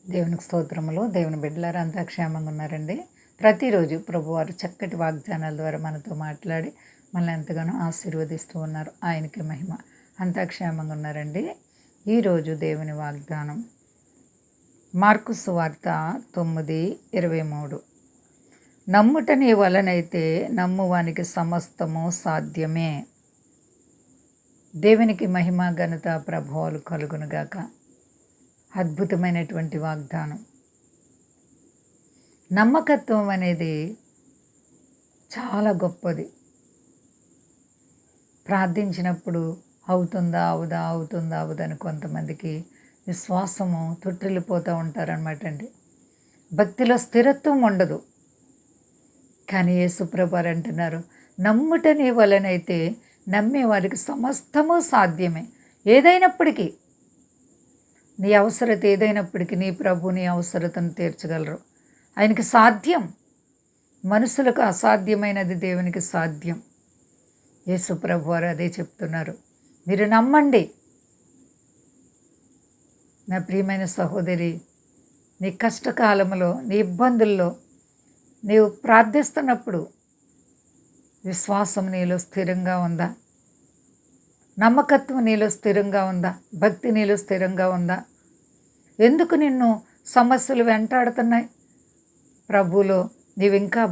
దేవునికి స్తోత్రములు. దేవుని బిడ్డలారా అంతా క్షేమంగా ఉన్నారండి. ప్రతిరోజు ప్రభువారు చక్కటి వాగ్దానాల ద్వారా మనతో మాట్లాడి మనల్ని ఎంతగానో ఆశీర్వదిస్తూ ఉన్నారు. ఆయనకి మహిమ. అంతా క్షేమంగా ఉన్నారండి. ఈరోజు దేవుని వాగ్దానం మార్కు సువార్త 9:23. నమ్ముట నీ వలనైతే నమ్మువానికి సమస్తము సాధ్యమే. దేవునికి మహిమ ఘనత ప్రభావాలు కలుగునుగాక. అద్భుతమైనటువంటి వాగ్దానం. నమ్మకత్వం అనేది చాలా గొప్పది. ప్రార్థించినప్పుడు అవుతుందా అవుదా అవుతుందా అవుదని కొంతమందికి విశ్వాసము తొట్టిల్లిపోతూ ఉంటారనమాట అండి. భక్తిలో స్థిరత్వం ఉండదు. కానీ యేసుప్రభు అంటున్నారు, నమ్ముట నీ వలనైతే నమ్మే వారికి సమస్తము సాధ్యమే. ఏదైనప్పటికీ నీ అవసరత ఏదైనప్పటికీ నీ ప్రభు నీ అవసరతను తీర్చగలరు. ఆయనకి సాధ్యం. మనుషులకు అసాధ్యమైనది దేవునికి సాధ్యం. యేసు ప్రభు వారు అదే చెప్తున్నారు. మీరు నమ్మండి. నా ప్రియమైన సహోదరి, నీ కష్టకాలంలో నీ ఇబ్బందుల్లో నీవు ప్రార్థిస్తున్నప్పుడు విశ్వాసం నీలో స్థిరంగా ఉందా? నమ్మకత్వం నీలో స్థిరంగా ఉందా? భక్తి నీలో స్థిరంగా ఉందా? ఎందుకు నిన్ను సమస్యలు వెంటాడుతున్నాయి? ప్రభువులో నీవు ఇంకా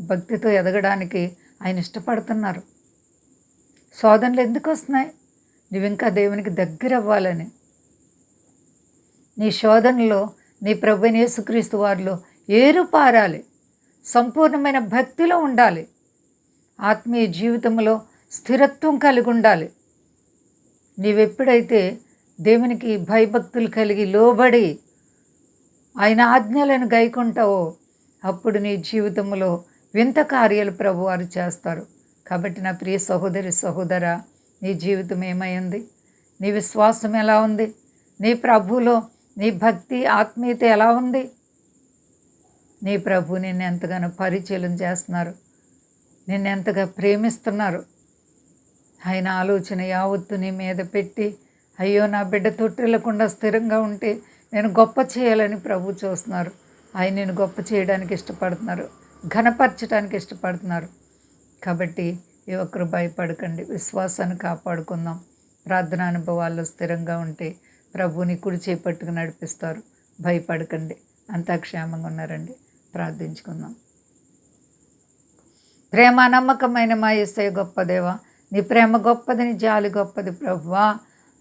భక్తితో ఎదగడానికి ఆయన ఇష్టపడుతున్నారు. శోధనలు ఎందుకు వస్తున్నాయి? నువ్వు ఇంకా దేవునికి దగ్గర అవ్వాలని. నీ శోధనలో నీ ప్రభువైన యేసుక్రీస్తు వారిలో ఏరు పారాలి. సంపూర్ణమైన భక్తిలో ఉండాలి. ఆత్మీయ జీవితంలో స్థిరత్వం కలిగి ఉండాలి. నీవెప్పుడైతే దేవునికి భయభక్తులు కలిగి లోబడి ఆయన ఆజ్ఞలను గైకుంటావో అప్పుడు నీ జీవితంలో వింత కార్యాలు ప్రభువారు చేస్తారు. కాబట్టి నా ప్రియ సహోదరి సహోదరా, నీ జీవితం ఏమైంది? నీ విశ్వాసం ఎలా ఉంది? నీ ప్రభువులో నీ భక్తి ఆత్మీయత ఎలా ఉంది? నీ ప్రభు నిన్ను ఎంతగానో పరిచయం చేస్తున్నారు, నిన్ను ఎంతగా ప్రేమిస్తున్నారు. ఆయన ఆలోచన యావత్తు నీ మీద పెట్టి, అయ్యో నా బిడ్డ తొట్టిల్లకుండా స్థిరంగా ఉంటే నేను గొప్ప చేయాలని ప్రభు చూస్తున్నారు. ఆయన నేను గొప్ప చేయడానికి ఇష్టపడుతున్నారు, ఘనపరచడానికి ఇష్టపడుతున్నారు. కాబట్టి ఏ ఒక్కరు భయపడకండి, విశ్వాసాన్ని కాపాడుకుందాం. ప్రార్థనా అనుభవాల్లో స్థిరంగా ఉంటే ప్రభుని కుడి చేపట్టుకు నడిపిస్తారు. భయపడకండి, అంతా క్షేమంగా ఉన్నారండి. ప్రార్థించుకుందాం. ప్రేమ నమ్మకమైన మా యేసయ్య గొప్ప దేవా, నీ ప్రేమ గొప్పది, నీ జాలి గొప్పది ప్రభువా.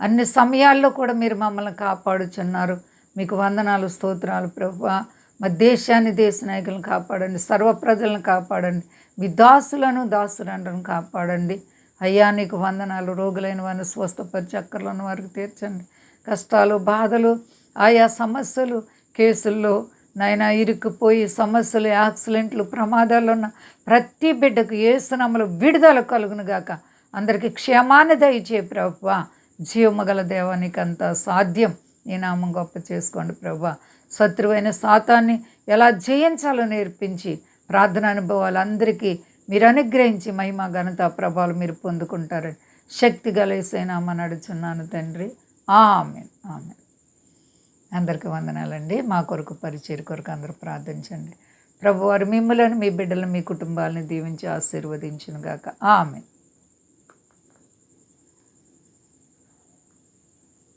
అన్ని సమయాల్లో కూడా మీరు మమ్మల్ని కాపాడుచున్నారు. మీకు వందనాలు, స్తోత్రాలు ప్రభువా. మా దేశాన్ని, దేశ నాయకులను కాపాడండి, సర్వ ప్రజలను కాపాడండి, మీ దాసులను కాపాడండి. అయ్యా నీకు వందనాలు. రోగులైన వారిని స్వస్థపరిచి అక్కర్లో ఉన్న వారికి తీర్చండి. కష్టాలు, బాధలు, ఆయా సమస్యలు, కేసుల్లో నాయన ఇరుక్కుపోయి సమస్యలు, యాక్సిడెంట్లు, ప్రమాదాలు ఉన్న ప్రతి బిడ్డకు యేసు నామములో విడుదల కలుగునుగాక. అందరికీ క్షేమాన్ని దయచే ప్రభువా. జీవమగల దేవానికి అంతా సాధ్యం. నీ నామం గొప్ప చేసుకోండి ప్రభువా. శత్రువైన సాతాన్ని ఎలా జయించాలో నేర్పించి ప్రార్థన అనుభవాలు అందరికీ మీరు అనుగ్రహించి మహిమ ఘనత ప్రభావాలు మీరు పొందుకుంటారని శక్తి గల యేసయ్య నామమున అడుగుచున్నాను తండ్రి. ఆమేన్, ఆమేన్. అందరికీ వందనాలండి. మా కొరకు పరిచర్య కొరకు అందరూ ప్రార్థించండి. ప్రభువారు మిమ్మల్ని, మీ బిడ్డలను, మీ కుటుంబాలను దీవించి ఆశీర్వదించునుగాక. ఆమేన్.